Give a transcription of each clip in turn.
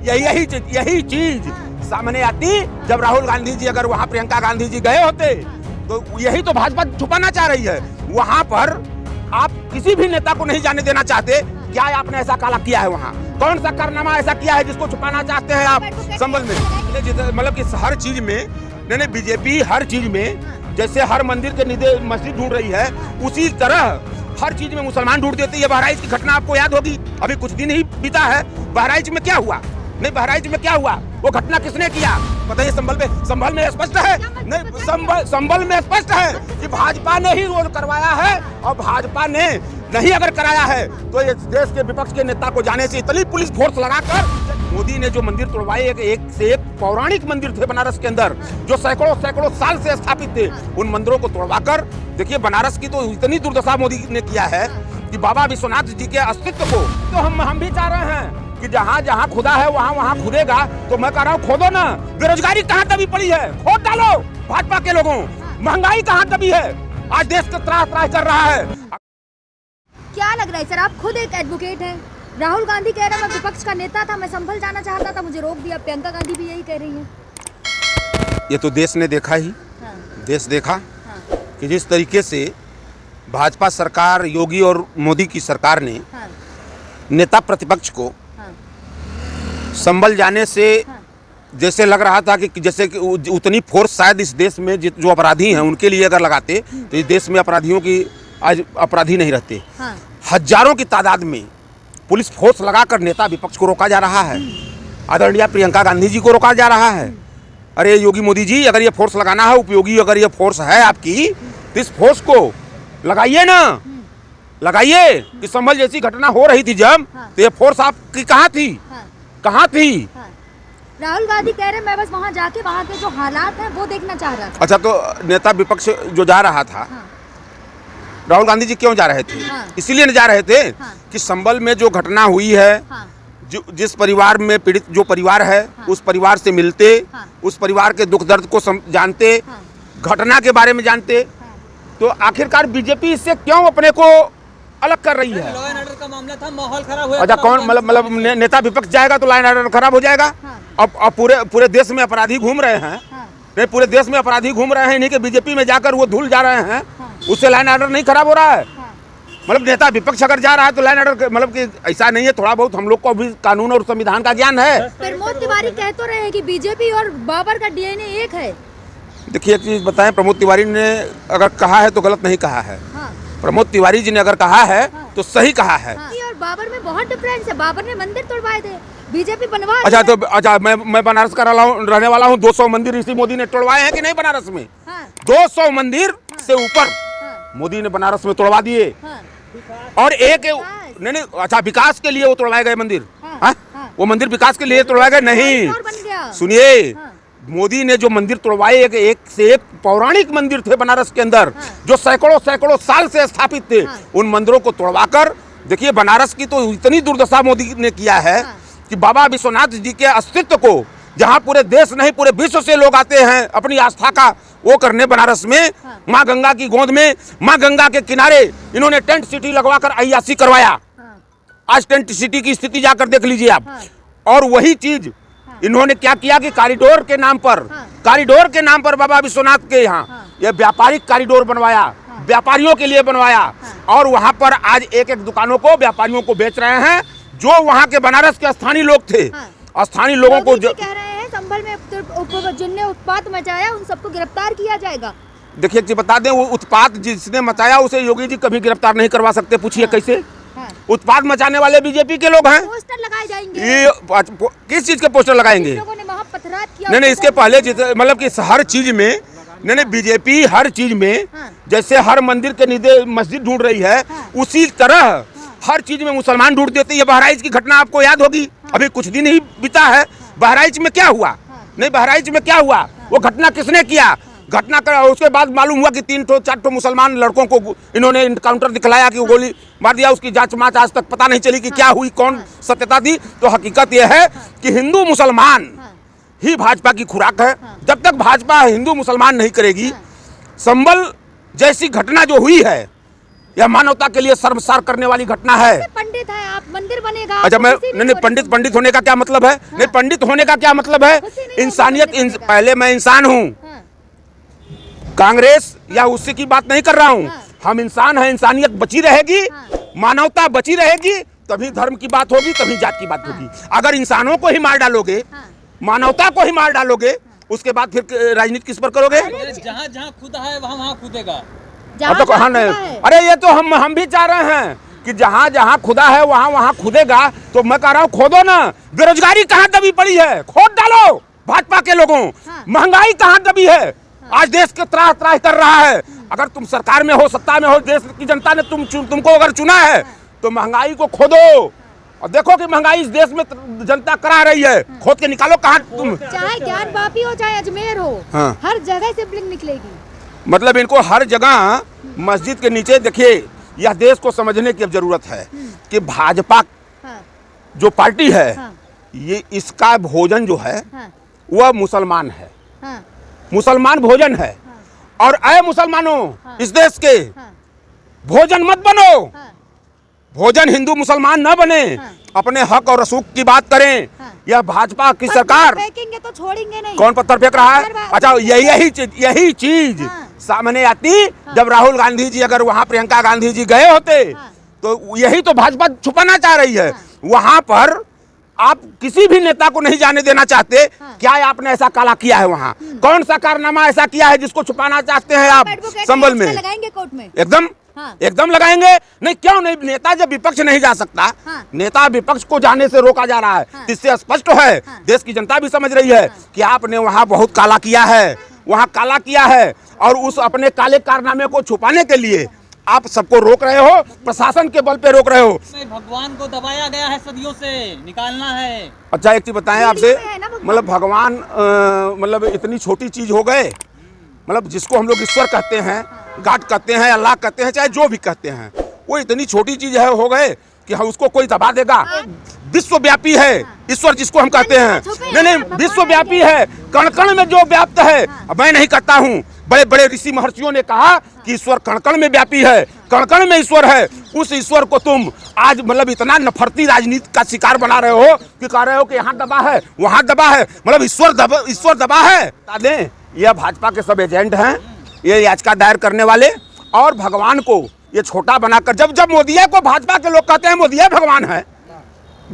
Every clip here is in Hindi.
यही चीज सामने आती जब राहुल गांधी जी अगर वहाँ प्रियंका गांधी जी गए होते, तो यही तो भाजपा छुपाना चाह रही है। वहाँ पर आप किसी भी नेता को नहीं जाने देना चाहते। क्या आपने ऐसा काला किया है? वहाँ कौन सा कारनामा ऐसा किया है जिसको छुपाना चाहते हैं आप संभल में? मतलब कि हर चीज में नहीं बीजेपी हर चीज में, जैसे हर मंदिर के नीचे मस्जिद ढूंढ रही है, उसी तरह हर चीज में मुसलमान ढूंढ देते हैं। ये बहराइच की घटना आपको याद होगी, अभी कुछ दिन ही बीता है। बहराइच में क्या हुआ? नहीं, बहराइच में क्या हुआ? वो घटना किसने किया पता है? संभल में स्पष्ट है। नहीं, संभल में स्पष्ट है कि भाजपा ने ही रोल करवाया है, और भाजपा ने नहीं अगर कराया है तो ये देश के विपक्ष के नेता को जाने से इतनी पुलिस फोर्स लगाकर मोदी ने जो मंदिर तोड़वाए, एक से एक पौराणिक मंदिर थे बनारस के अंदर जो सैकड़ों साल से स्थापित थे, उन मंदिरों को तोड़वाकर देखिए बनारस की तो इतनी दुर्दशा मोदी ने किया है कि बाबा विश्वनाथ जी के अस्तित्व को तो हम भी चाह रहे हैं कि जहाँ जहाँ खुदा है वहाँ खुदेगा। तो मैं कह रहा हूँ खोदो ना। बेरोजगारी कहाँ दबी पड़ी है, खोद डालो भाजपा के लोगों। महंगाई कहाँ दबी है, आज देश को त्राह कर रहा है। क्या लग रहा है सर, आप खुद एक एडवोकेट हैं, राहुल गांधी कह रहे हैं मैं विपक्ष का नेता था, मैं संभल जाना चाहता था, मुझे रोक दिया। प्रियंका गांधी भी यही कह रही है। ये तो देश ने देखा ही। देश देखा कि जिस तरीके से भाजपा सरकार, योगी और मोदी की सरकार ने नेता प्रतिपक्ष को संभल जाने से जैसे लग रहा था कि जैसे कि उतनी फोर्स शायद इस देश में जो अपराधी हैं उनके लिए अगर लगाते तो इस देश में अपराधियों की आज अपराधी नहीं रहते। हजारों की तादाद में पुलिस फोर्स लगाकर नेता विपक्ष को रोका जा रहा है। आदरणीय प्रियंका गांधी जी को रोका जा रहा है। अरे योगी मोदी जी, अगर ये फोर्स लगाना है, उपयोगी अगर ये फोर्स है आपकी, तो इस फोर्स को लगाइए ना, लगाइए। कि संभल जैसी घटना हो रही थी जब, तो ये फोर्स आपकी कहाँ थी? कहाँ थी? राहुल गांधी कह रहे मैं बस वहाँ जाके वहाँ के जो हालात हैं वो देखना चाह रहा था। अच्छा, तो नेता विपक्ष जो जा रहा था, राहुल गांधी जी क्यों जा रहे थे? इसीलिए जा रहे थे कि संभल में जो घटना हुई है, जिस परिवार में पीड़ित जो परिवार है, उस परिवार से मिलते, उस परिवार के दुख दर्द को जानते, घटना के बारे में जानते। तो आखिरकार बीजेपी इससे क्यों अपने को अलग कर रही है? लॉ एंड ऑर्डर का मामला था, माहौल खराब हुआ। अच्छा, कौन मतलब नेता विपक्ष जाएगा तो लॉ एंड ऑर्डर खराब हो जाएगा? अब पूरे देश में अपराधी घूम रहे हैं, पूरे देश में अपराधी घूम रहे हैं, इन्हीं के बीजेपी में जाकर वो धुल जा रहे हैं, उससे लॉ एंड ऑर्डर नहीं खराब हो रहा है? मतलब नेता विपक्ष अगर जा रहा है तो लॉ एंड ऑर्डर, मतलब कि ऐसा नहीं है, थोड़ा बहुत हम लोग को भी कानून और संविधान का ज्ञान है। प्रमोद तिवारी कह तो रहे हैं कि बीजेपी और बाबर का डीएनए एक है। देखिए एक चीज बताएं, प्रमोद तिवारी ने अगर कहा है तो गलत नहीं कहा है। प्रमोद तिवारी जी ने अगर कहा है तो सही कहा है। और बाबर में बहुत डिफरेंस है, बाबर ने मंदिर तोड़वाए थे, बीजेपी बनवा। अच्छा, मैं बनारस का रहने वाला हूँ। 200 मंदिर इसी मोदी ने तोड़वाए हैं कि नहीं बनारस में? 200 मंदिर से ऊपर मोदी ने बनारस में तोड़वा दिए। और एक नहीं, अच्छा, विकास के लिए वो तोड़वाए गए मंदिर? वो मंदिर विकास के लिए तोड़वाए गए नहीं। सुनिए, मोदी ने जो मंदिर तोड़वाए, एक से एक पौराणिक मंदिर थे बनारस के अंदर जो सैकड़ों साल से स्थापित थे, उन मंदिरों को तोड़वाकर देखिए बनारस की तो इतनी दुर्दशा मोदी ने किया है कि बाबा विश्वनाथ जी के अस्तित्व को, जहाँ पूरे देश नहीं पूरे विश्व से लोग आते हैं अपनी आस्था का वो करने, बनारस में माँ गंगा की गोद में, माँ गंगा के किनारे इन्होंने टेंट सिटी लगवाकर अय्याशी करवाया। आज टेंट सिटी की स्थिति जाकर देख लीजिए आप। और वही चीज इन्होंने क्या किया कि कॉरिडोर के नाम पर बाबा विश्वनाथ के यहाँ ये व्यापारिक कॉरिडोर बनवाया, व्यापारियों के लिए बनवाया, और वहाँ पर आज एक दुकानों को व्यापारियों को बेच रहे हैं जो वहाँ के बनारस के स्थानीय लोग थे। स्थानीय लोगों को कह रहे हैं संभल में जिनने उत्पात मचाया उन सबको गिरफ्तार किया जाएगा। देखिए जी, बता दें, वो उत्पात जिसने मचाया उसे योगी जी कभी गिरफ्तार नहीं करवा सकते। पूछिए कैसे? उत्पात मचाने वाले बीजेपी के लोग हैं। पोस्टर लगाए जाएंगे। ये किस चीज के पोस्टर लगाएंगे? लोगों ने महापथरात किया। नहीं, इसके पहले मतलब कि हर चीज में नहीं बीजेपी हर चीज में, जैसे हर मंदिर के नीचे मस्जिद ढूंढ रही है, उसी तरह हर चीज में मुसलमान ढूंढ देते हैं। ये बहराइच की घटना आपको याद होगी, अभी कुछ दिन ही बीता है। बहराइच में क्या हुआ? नहीं, बहराइच में क्या हुआ? वो घटना किसने किया? घटना कर उसके बाद मालूम हुआ कि 3-4 मुसलमान लड़कों को इन्होंने इनकाउंटर दिखलाया कि वो गोली मार दिया। उसकी जांच माच आज तक पता नहीं चली कि क्या हुई, कौन सत्यता थी। तो हकीकत यह है कि हिंदू मुसलमान ही भाजपा की खुराक है। जब तक भाजपा हिंदू मुसलमान नहीं करेगी, संभल जैसी घटना जो हुई है, यह मानवता के लिए शर्मसार करने वाली घटना है। पंडित है आप, मंदिर बनेगा। अच्छा मैं नहीं, पंडित होने का क्या मतलब है? नहीं, पंडित होने का क्या मतलब है? इंसानियत, पहले मैं इंसान हूँ, कांग्रेस या उससे की बात नहीं कर रहा हूँ। हम इंसान हैं, इंसानियत बची रहेगी, मानवता बची रहेगी, तभी धर्म की बात होगी, तभी जात की बात होगी। अगर इंसानों को ही मार डालोगे, मानवता को ही मार डालोगे, उसके बाद फिर राजनीति किस पर करोगे? जहाँ जहाँ खुदा है वहाँ कूदेगा। अब तो कहा नहीं, अरे ये तो हम भी चाह रहे हैं कि जहाँ जहाँ खुदा है वहाँ खुदेगा। तो मैं कह रहा हूँ खोदो ना। बेरोजगारी कहाँ दबी पड़ी है, खोद डालो भाजपा के लोगों। महंगाई कहाँ दबी है, आज देश के त्राह त्राह कर रहा है। अगर तुम सरकार में हो, सत्ता में हो, देश की जनता ने तुमको अगर चुना है तो महंगाई को खोदो और देखो कि महंगाई इस देश में जनता करा रही है। खोद के निकालो कहाँ तुम। चाहे ज्ञानवापी हो चाहे अजमेर हो, हर जगह सिबलिंग निकलेगी। मतलब इनको हर जगह मस्जिद के नीचे। देखिए, यह देश को समझने की अब जरूरत है कि भाजपा जो पार्टी है, ये इसका भोजन जो है वह मुसलमान है, मुसलमान भोजन है। और अय मुसलमानों, इस देश के भोजन मत बनो, भोजन हिंदू मुसलमान न बने, अपने हक और रसूख की बात करें। यह भाजपा की सरकार फेंकेंगे तो छोड़ेंगे नहीं। कौन पत्थर फेंक रहा है? अच्छा, यही चीज सामने आती जब राहुल गांधी जी अगर वहां प्रियंका गांधी जी गए होते तो यही तो भाजपा छुपाना चाह रही है। वहां पर आप किसी भी नेता को नहीं जाने देना चाहते। क्या आपने ऐसा काला किया है वहाँ? कौन सा कारनामा ऐसा किया है जिसको छुपाना चाहते हैं आप? संभल में लगाएंगे कोर्ट में एकदम एकदम लगाएंगे। नहीं, क्यों नहीं? नेता जब विपक्ष नहीं जा सकता, नेता विपक्ष को जाने से रोका जा रहा है, इससे स्पष्ट है, देश की जनता भी समझ रही है कि आपने वहाँ बहुत काला किया है, वहाँ काला किया है। और उस अपने काले कारनामे को छुपाने के लिए आप सबको रोक रहे हो, प्रशासन के बल पे रोक रहे हो। भगवान को दबाया गया है, सदियों से निकालना है। अच्छा, एक चीज बताएं आपसे, मतलब भगवान मतलब इतनी छोटी चीज हो गए, मतलब जिसको हम लोग ईश्वर कहते हैं, गॉड कहते हैं, अल्लाह कहते हैं, चाहे जो भी कहते हैं, वो इतनी छोटी चीज है हो गए कि हम उसको कोई दबा देगा। विश्वव्यापी है ईश्वर जिसको हम कहते हैं। नहीं, विश्वव्यापी है, कण कण में जो व्याप्त है। मैं नहीं कहता हूँ, बड़े बड़े ऋषि महर्षियों ने कहा कि ईश्वर कण कण में व्यापी है, कण कण में ईश्वर है। उस ईश्वर को तुम आज मतलब इतना नफरती राजनीति का शिकार बना रहे हो कि कह रहे हो कि यहाँ दबा है, वहाँ दबा है, मतलब ईश्वर दबा है। बता दें, यह भाजपा के सब एजेंट हैं, ये याचिका दायर करने वाले, और भगवान को ये छोटा बनाकर जब मोदिया को भाजपा के लोग कहते हैं मोदिया भगवान है,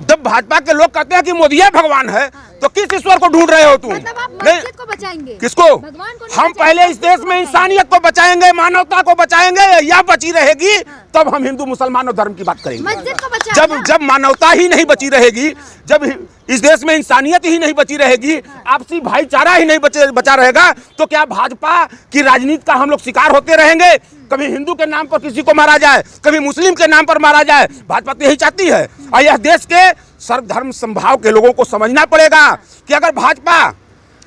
जब भाजपा के लोग कहते हैं कि मोदिया भगवान है, तो किस ईश्वर को ढूंढ रहे हो तुम? मतलब आप मस्जिद को बचाएंगे? किसको? भगवान को। हम पहले इस देश में इंसानियत को बचाएंगे, मानवता को बचाएंगे, यह बची रहेगी तब हम हिंदू मुसलमान और धर्म की बात करेंगे। मस्जिद को बचाएंगे। जब मानवता ही नहीं बची रहेगी, जब इस देश में इंसानियत ही नहीं बची रहेगी, आपसी भाईचारा ही नहीं बचा रहेगा, तो क्या भाजपा की राजनीति का हम लोग शिकार होते रहेंगे? कभी हिंदू के नाम पर किसी को मारा जाए, कभी मुस्लिम के नाम पर मारा जाए। भाजपा तो यही चाहती है। और यह देश के सर्वधर्म समभाव के लोगों को समझना पड़ेगा कि अगर भाजपा,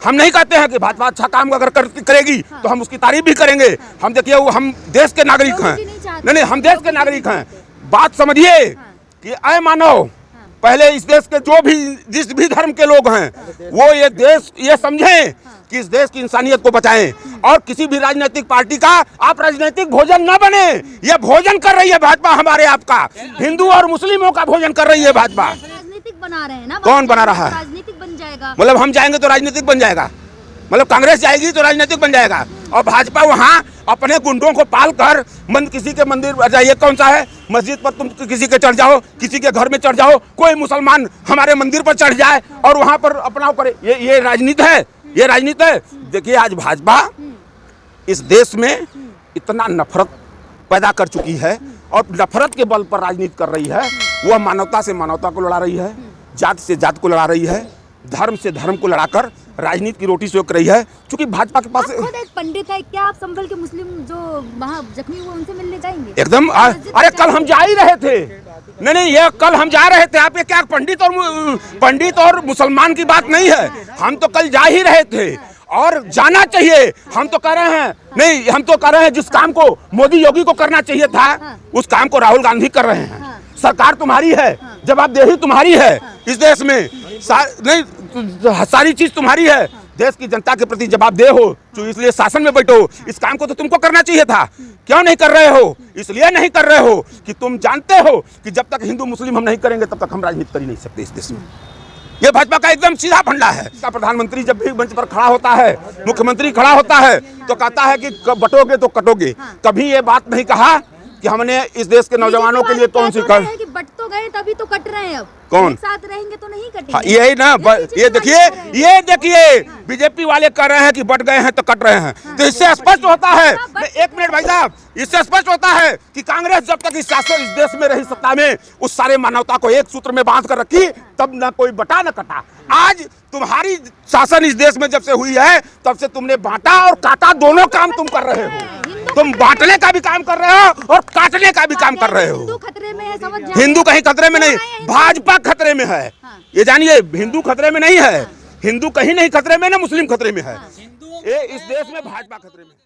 हम नहीं कहते हैं कि भाजपा अच्छा काम अगर करेगी तो हम उसकी तारीफ भी करेंगे। हम देखिए, हम देश के नागरिक हैं। नहीं, हम देश के नागरिक हैं। बात समझिए कि अय मानव, पहले इस देश के जिस भी धर्म के लोग हैं वो ये देश ये समझें कि इस देश की इंसानियत को बचाएं। और किसी भी राजनीतिक पार्टी का आप राजनीतिक भोजन न बने। ये भोजन कर रही है भाजपा हमारे आपका, हिंदू और मुस्लिमों का भोजन कर रही है भाजपा। राजनीतिक बना रहे हैं ना? कौन बना रहा है? राजनीतिक बन जाएगा। मतलब हम जाएंगे तो राजनीतिक बन जाएगा, मतलब कांग्रेस जाएगी तो राजनीतिक बन जाएगा। और भाजपा वहाँ अपने गुंडों को पाल कर किसी के मंदिर जाइए, कौन सा है मस्जिद पर तुम किसी के चढ़ जाओ, किसी के घर में चढ़ जाओ, कोई मुसलमान हमारे मंदिर पर चढ़ जाए और वहाँ पर अपना करे। ये राजनीति है, ये राजनीति है। देखिए, आज भाजपा इस देश में इतना नफरत पैदा कर चुकी है और नफरत के बल पर राजनीति कर रही है। वह मानवता से मानवता को लड़ा रही है, जात से जात को लड़ा रही है, धर्म से धर्म को लड़ाकर राजनीति की रोटी सेक रही है। क्योंकि भाजपा के पास खुद एक पंडित है, क्या आप संभल के मुस्लिम जो वहाँ जख्मी हुए उनसे मिलने जाएंगे? एकदम। अरे कल हम जा ही रहे थे। नहीं, ये कल हम जा रहे थे। आप ये क्या पंडित और मुसलमान की बात नहीं है। हम तो कल जा ही रहे थे और जाना चाहिए। हम तो कह रहे हैं, नहीं, हम तो कह रहे हैं जिस काम को मोदी योगी को करना चाहिए था, उस काम को राहुल गांधी कर रहे हैं। सरकार तुम्हारी है, जवाबदेही तुम्हारी है, इस देश में नहीं सारी चीज तुम्हारी है, देश की जनता के प्रति जवाबदेह हो, तो इसलिए शासन में बैठो। इस काम को तो तुमको करना चाहिए था, क्यों नहीं कर रहे हो? इसलिए नहीं कर रहे हो कि तुम जानते हो कि जब तक हिंदू मुस्लिम हम नहीं करेंगे तब तक हम राजनीति कर ही नहीं सकते इस देश में। ये भाजपा का एकदम सीधा फंडा है। इसका प्रधानमंत्री जब भी मंच पर खड़ा होता है, मुख्यमंत्री खड़ा होता है, तो कहता है कि बटोगे तो कटोगे। कभी ये बात नहीं कहा कि हमने इस देश के नौजवानों के लिए कौन सी कर, कि बट तो गए तभी तो कट रहे हैं। अब कौन एक साथ रहेंगे तो नहीं कटेंगे। हाँ, यही ना। ये देखिए बीजेपी वाले कर रहे हैं कि बट गए हैं तो कट रहे हैं। तो इससे स्पष्ट होता है, एक मिनट भाई साहब, इससे स्पष्ट होता है कि कांग्रेस जब तक इस शासन इस देश में रही सत्ता में, उस सारे मानवता को एक सूत्र में बांध कर रखी, तब ना कोई बटा न कटा। आज तुम्हारी शासन इस देश में जब से हुई है, तब से तुमने बांटा और काटा, दोनों काम तुम कर रहे हो। तुम बांटने का भी काम कर रहे हो और काटने का भी काम कर रहे हो। हिंदू खतरे में है, समझ जाओ। हिंदू कहीं खतरे में नहीं, भाजपा खतरे में है। ये जानिए, हिंदू खतरे में नहीं है। हिंदू कहीं नहीं खतरे में, ना मुस्लिम खतरे में है। ये इस देश में भाजपा खतरे में है।